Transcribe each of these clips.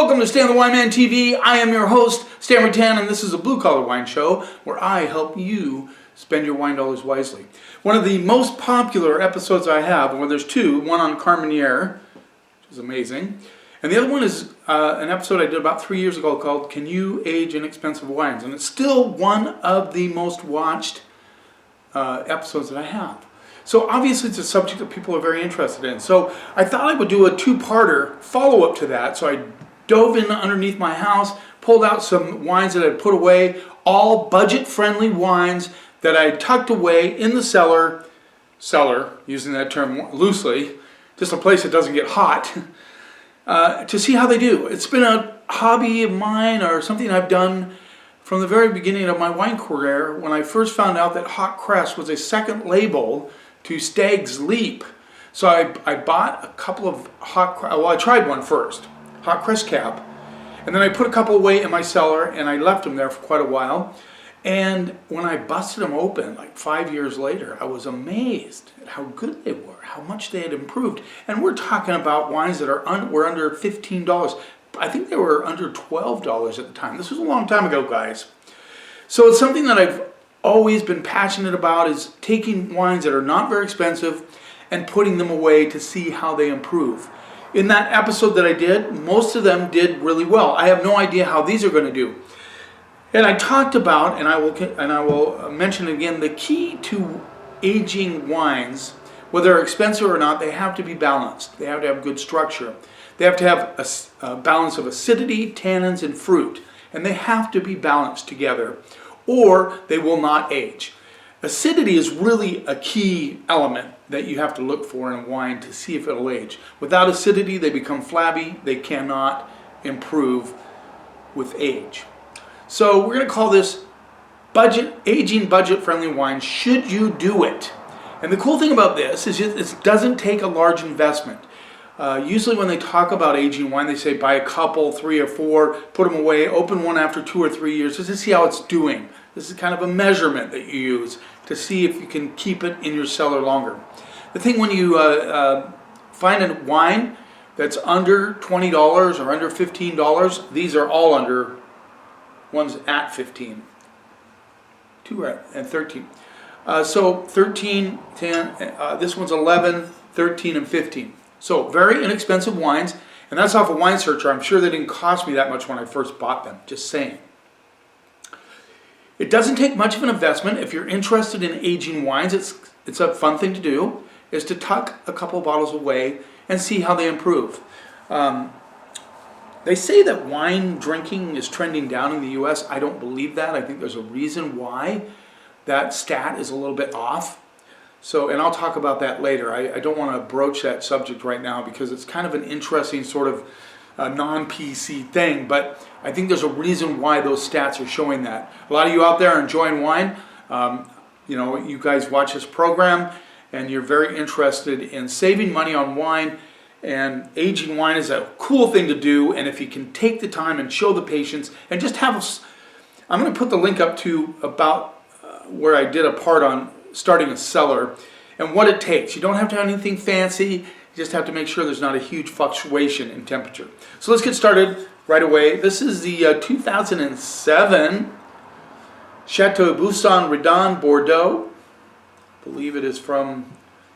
Welcome to Stan the Wine Man TV. I am your host, Stan Rattan, and this is a blue-collar wine show where I help you spend your wine dollars wisely. One of the most popular episodes I have, well, there's two, one on Carmenere, which is amazing, and the other one is an episode I did about 3 years ago called Can You Age Inexpensive Wines? And it's still one of the most watched episodes that I have. So obviously it's a subject that people are very interested in. So I thought I would do a two-parter follow-up to that. So I dove in underneath my house, pulled out some wines that I'd put away, all budget-friendly wines that I tucked away in the cellar, using that term loosely, just a place that doesn't get hot, to see how they do. It's been a hobby of mine or something I've done from the very beginning of my wine career when I first found out that hot cress was a second label to Stag's Leap. So I bought a couple of I tried one first, hot cress cap, and then I put a couple away in my cellar and I left them there for quite a while. And when I busted them open like 5 years later, I was amazed at how good they were, how much they had improved. And we're talking about wines that were under $15. I think they were under $12 at the time. This was a long time ago, guys. So it's something that I've always been passionate about, is taking wines that are not very expensive and putting them away to see how they improve. In that episode that I did, most of them did really well. I have no idea how these are going to do. And I talked about, and I will mention again, the key to aging wines, whether they're expensive or not, they have to be balanced. They have to have good structure. They have to have a balance of acidity, tannins, and fruit. And they have to be balanced together, or they will not age. Acidity is really a key element that you have to look for in a wine to see if it'll age. Without acidity, they become flabby. They cannot improve with age. So we're going to call this aging budget-friendly wine. Should you do it? And the cool thing about this is it doesn't take a large investment. Usually when they talk about aging wine, they say buy a couple, 3 or 4, put them away, open one after 2 or 3 years just to see how it's doing. This is kind of a measurement that you use to see if you can keep it in your cellar longer. The thing when you find a wine that's under $20 or under $15, these are all under, one's at 15, 2 are at 13. So 13, 10, this one's 11, 13, and 15. So very inexpensive wines, and that's off a Wine Searcher. I'm sure they didn't cost me that much when I first bought them, just saying. It doesn't take much of an investment. If you're interested in aging wines, it's a fun thing to do, is to tuck a couple bottles away and see how they improve. They say that wine drinking is trending down in the U.S. I don't believe that. I think there's a reason why that stat is a little bit off. So, and I'll talk about that later. I don't want to broach that subject right now because it's kind of an interesting sort of non-PC thing, but I think there's a reason why those stats are showing that. A lot of you out there are enjoying wine. You guys watch this program and you're very interested in saving money on wine, and aging wine is a cool thing to do. And if you can take the time and show the patience and just I'm going to put the link up to about where I did a part on starting a cellar and what it takes. You don't have to have anything fancy. You just have to make sure there's not a huge fluctuation in temperature. So let's get started right away. This is the 2007 Chateau Bouisson-Redon, Bordeaux. I believe it is from,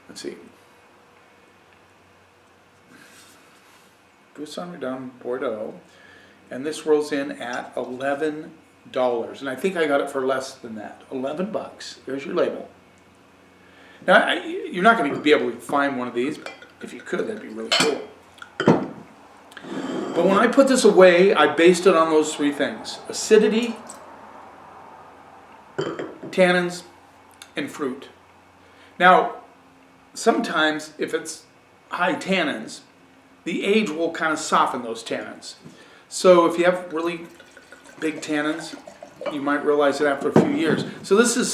let's see, Bouisson-Redon, Bordeaux. And this rolls in at $11. And I think I got it for less than that. 11 bucks. There's your label. Now, you're not going to be able to find one of these, but if you could, that'd be really cool. But when I put this away, I based it on those 3 things: acidity, tannins, and fruit. Now, sometimes if it's high tannins, the age will kind of soften those tannins. So if you have really big tannins, you might realize it after a few years. So this is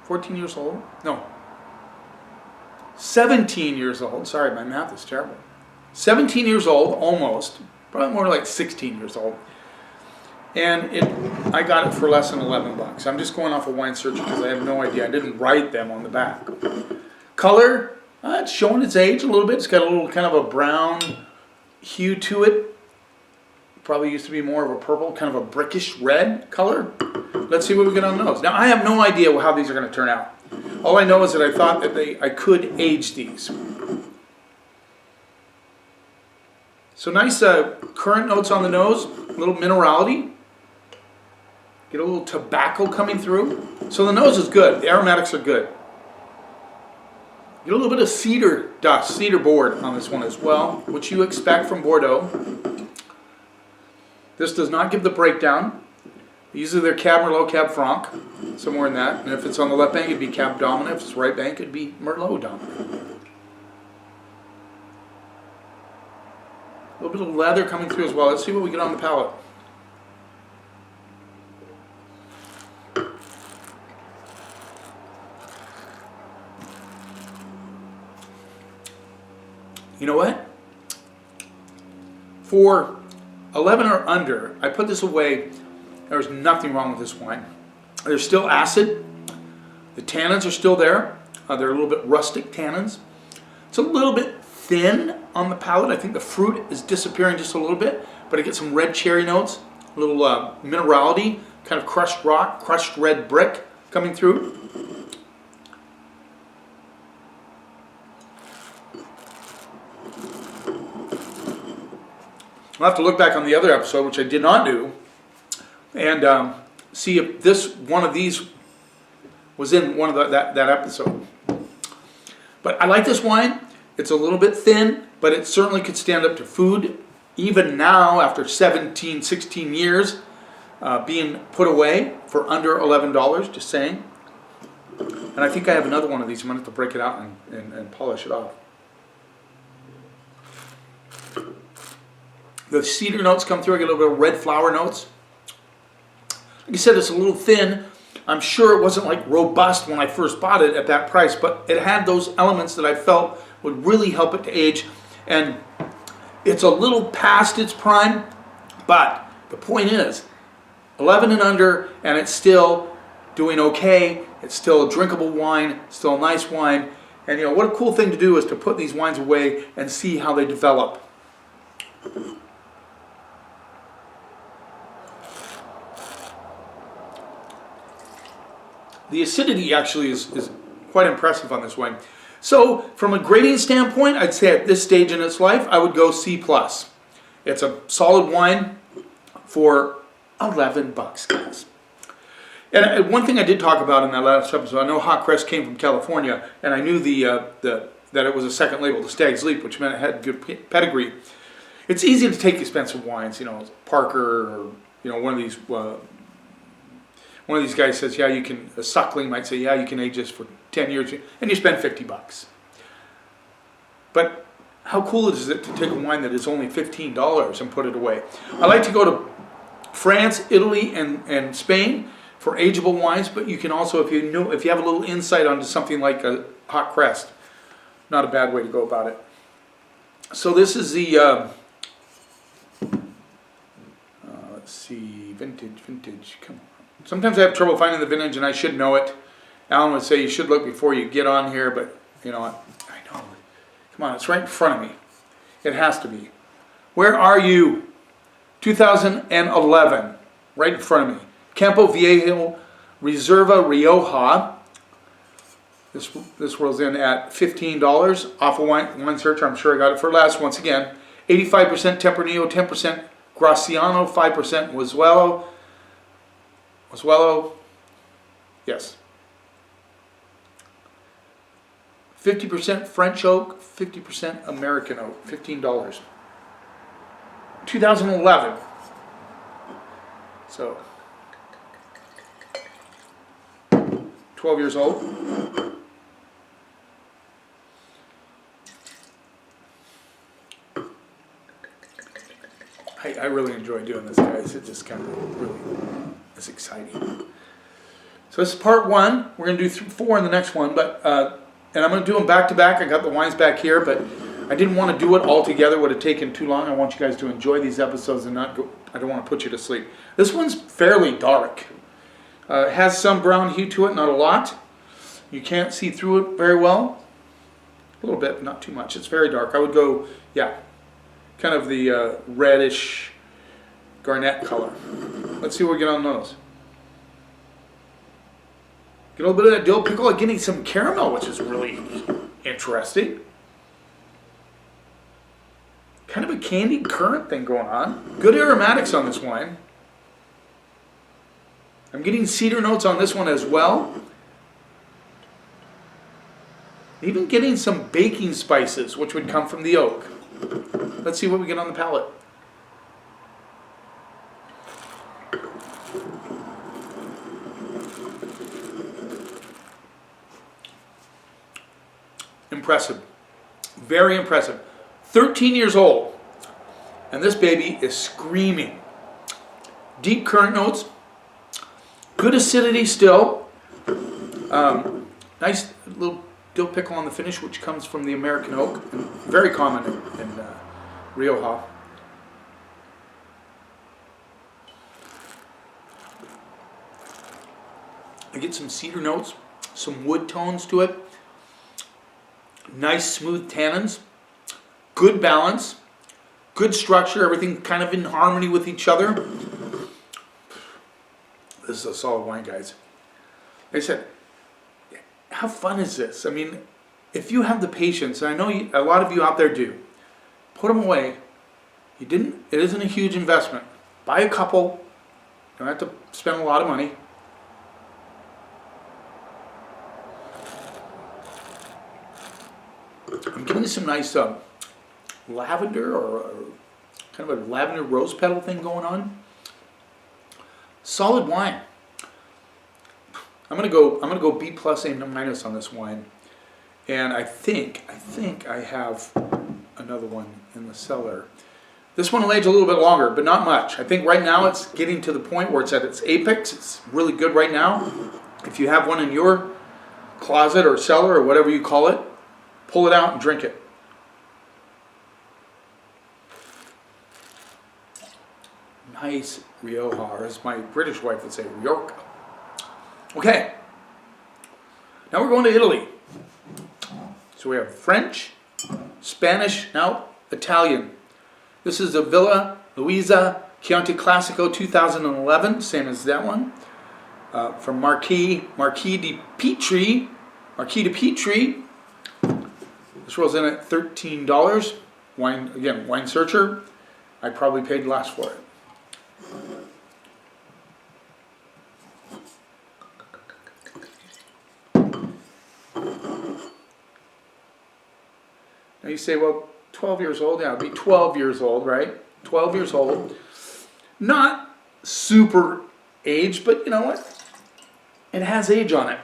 14 years old? No. 17 years old. Sorry, my math is terrible. 17 years old, almost. Probably more like 16 years old. And I got it for less than 11 bucks. I'm just going off a Wine Searcher because I have no idea. I didn't write them on the back. Color, It's showing its age a little bit. It's got a little kind of a brown hue to it. Probably used to be more of a purple, kind of a brickish red color. Let's see what we get on the nose. Now, I have no idea how these are going to turn out. All I know is that I thought that I could age these. So nice currant notes on the nose, a little minerality. Get a little tobacco coming through. So the nose is good. The aromatics are good. Get a little bit of cedar dust, cedar board on this one as well, which you expect from Bordeaux. This does not give the breakdown. Usually they're Cab Merlot, Cab Franc, somewhere in that. And if it's on the left bank, it'd be Cab Dominant. If it's right bank, it'd be Merlot Dominant. A little bit of leather coming through as well. Let's see what we get on the palate. You know what? For 11 or under, I put this away. There's nothing wrong with this wine. There's still acid. The tannins are still there. They're a little bit rustic tannins. It's a little bit thin on the palate. I think the fruit is disappearing just a little bit, but I get some red cherry notes, a little minerality, kind of crushed rock, crushed red brick coming through. I'll have to look back on the other episode, which I did not do, and see if one of these was in one of that episode. But I like this wine. It's a little bit thin, but it certainly could stand up to food. Even now, after 17, 16 years being put away for under $11, just saying. And I think I have another one of these. I'm going to have to break it out and polish it off. The cedar notes come through. I get a little bit of red flower notes. Like I said, it's a little thin. I'm sure it wasn't like robust when I first bought it at that price, but it had those elements that I felt would really help it to age. And it's a little past its prime, but the point is, 11 and under, and it's still doing okay. It's still a drinkable wine, still a nice wine. And you know, what a cool thing to do is to put these wines away and see how they develop. The acidity actually is quite impressive on this wine. So from a grading standpoint, I'd say at this stage in its life, I would go C+. It's a solid wine for 11 bucks, guys. And one thing I did talk about in that last episode, I know Hot Crest came from California, and I knew that it was a second label, the Stag's Leap, which meant it had good pedigree. It's easy to take expensive wines, you know, Parker, or you know, one of these guys says, yeah, you can, a suckling might say, yeah, you can age this for 10 years, and you spend 50 bucks. But how cool is it to take a wine that is only $15 and put it away? I like to go to France, Italy, and Spain for ageable wines, but you can also, if you have a little insight onto something like a Hot Crest, not a bad way to go about it. So this is the, let's see, vintage, come on. Sometimes I have trouble finding the vintage, and I should know it. Alan would say you should look before you get on here, but you know, I know. Come on, it's right in front of me. It has to be. Where are you? 2011, right in front of me. Campo Viejo Reserva Rioja. This rolls in at $15 off of Wine Searcher. I'm sure I got it for less. Once again, 85% Tempranillo, 10% Graciano, 5% Oswello, yes. 50% French oak, 50% American oak, $15. 2011. So, 12 years old. I really enjoy doing this, guys. It just kind of really is exciting. So this is part one. We're going to do 4 in the next one, but and I'm going to do them back to back. I got the wines back here, but I didn't want to do it all together. It would have taken too long. I want you guys to enjoy these episodes and not go. I don't want to put you to sleep. This one's fairly dark. It has some brown hue to it, not a lot. You can't see through it very well. A little bit, not too much. It's very dark. I would go, yeah, kind of the reddish garnet color. Let's see what we get on those. Get a little bit of that dill pickle, getting some caramel, which is really interesting. Kind of a candied currant thing going on. Good aromatics on this wine. I'm getting cedar notes on this one as well. Even getting some baking spices, which would come from the oak. Let's see what we get on the palate. Impressive. Very impressive. 13 years old. And this baby is screaming. Deep currant notes. Good acidity still. Nice little dill pickle on the finish, which comes from the American oak. And very common in Rioja. I get some cedar notes, some wood tones to it. Nice smooth tannins. Good balance. Good structure. Everything kind of in harmony with each other. This is a solid wine, guys. Like I said, how fun is this? I mean, if you have the patience, and I know a lot of you out there do, put them away. It isn't a huge investment. Buy a couple. You don't have to spend a lot of money. I'm getting some nice lavender or kind of a lavender rose petal thing going on. Solid wine. I'm gonna go B plus A minus on this wine, and I think I have another one in the cellar. This one will age a little bit longer, but not much. I think right now it's getting to the point where it's at its apex. It's really good right now. If you have one in your closet or cellar or whatever you call it, pull it out and drink it. Nice Rioja, or as my British wife would say, Rioja. Okay, now we're going to Italy. So we have French, Spanish, now Italian. This is the Villa Luisa Chianti Classico 2011, same as that one. From Marquis de Petri. This rolls in at $13. Wine Searcher. I probably paid less for it. Now you say, well, 12 years old? Yeah, it'd be 12 years old, right? 12 years old. Not super aged, but you know what? It has age on it.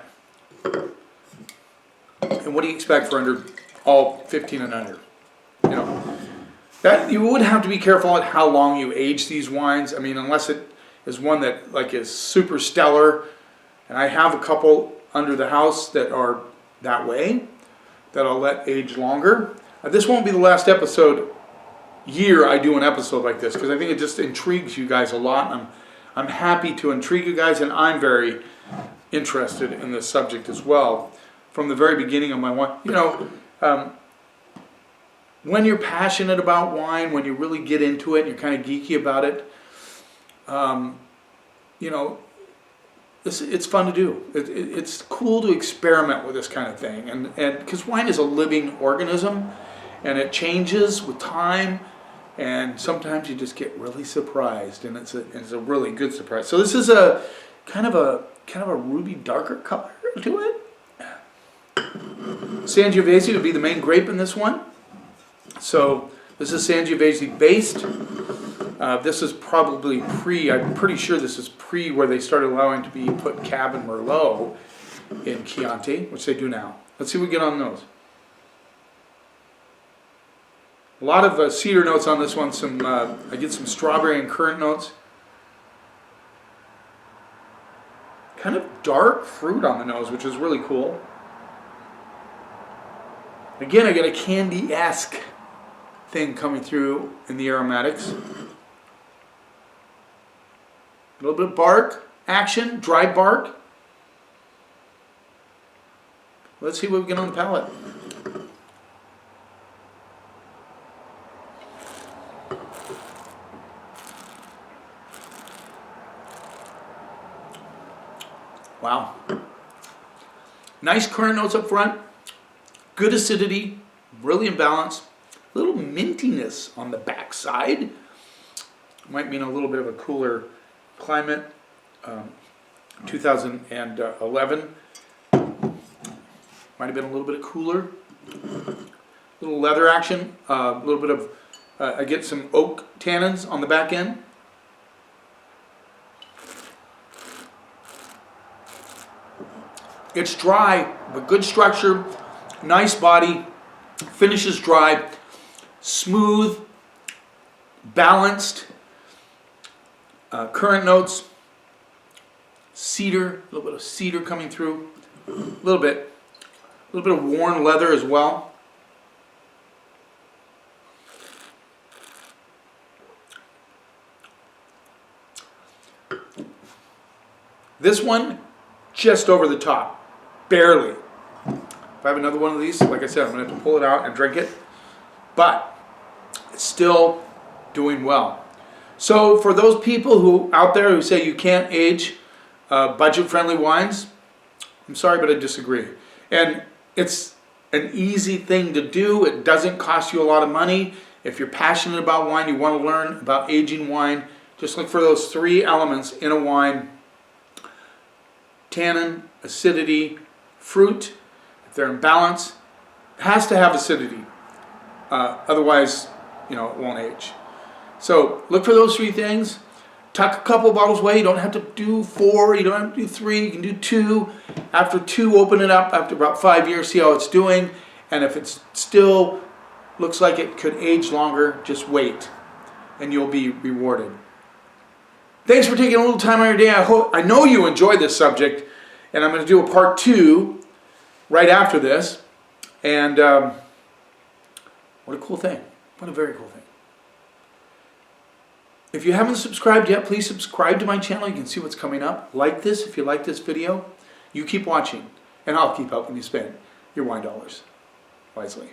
And what do you expect for under all 15 and under? You know, that you would have to be careful at how long you age these wines. I mean, unless it is one that like is super stellar. And I have a couple under the house that are that way, that I'll let age longer. This won't be the last year I do an episode like this, because I think it just intrigues you guys a lot. I'm happy to intrigue you guys, and I'm very interested in this subject as well. From the very beginning of my wine, you know, when you're passionate about wine, when you really get into it, and you're kind of geeky about it, you know, it's fun to do. It's cool to experiment with this kind of thing, and because wine is a living organism, and it changes with time, and sometimes you just get really surprised, and it's a really good surprise. So this is a kind of a ruby darker color to it. Sangiovese would be the main grape in this one. So this is Sangiovese based. This is probably I'm pretty sure this is where they started allowing to be put Cab and Merlot in Chianti, which they do now. Let's see what we get on those. A lot of cedar notes on this one. I get some strawberry and currant notes. Kind of dark fruit on the nose, which is really cool. Again, I get a candy-esque thing coming through in the aromatics. A little bit of bark action, dry bark. Let's see what we get on the palate. Wow. Nice currant notes up front. Good acidity. Really in balance. A little mintiness on the back side. Might mean a little bit of a cooler climate. 2011. Might have been a little bit cooler. Little leather action. A little bit of, I get some oak tannins on the back end. It's dry, but good structure, nice body, finishes dry, smooth, balanced, currant notes, cedar, a little bit of cedar coming through, a little bit of worn leather as well. This one, just over the top. Barely. If I have another one of these, like I said, I'm going to have to pull it out and drink it. But it's still doing well. So for those people who out there who say you can't age budget-friendly wines, I'm sorry, but I disagree. And it's an easy thing to do. It doesn't cost you a lot of money. If you're passionate about wine, you want to learn about aging wine, just look for those 3 elements in a wine: tannin, acidity, fruit. If they're in balance, it has to have acidity. Otherwise, it won't age. So look for those 3 things. Tuck a couple bottles away. You don't have to do 4. You don't have to do 3. You can do 2. After 2, open it up. After about 5 years, see how it's doing. And if it still looks like it could age longer, just wait, and you'll be rewarded. Thanks for taking a little time out of your day. I know you enjoyed this subject, and I'm going to do a part 2 right after this. And what a cool thing. What a very cool thing. If you haven't subscribed yet, please subscribe to my channel. You can see what's coming up. Like this if you like this video. You keep watching, and I'll keep helping you spend your wine dollars wisely.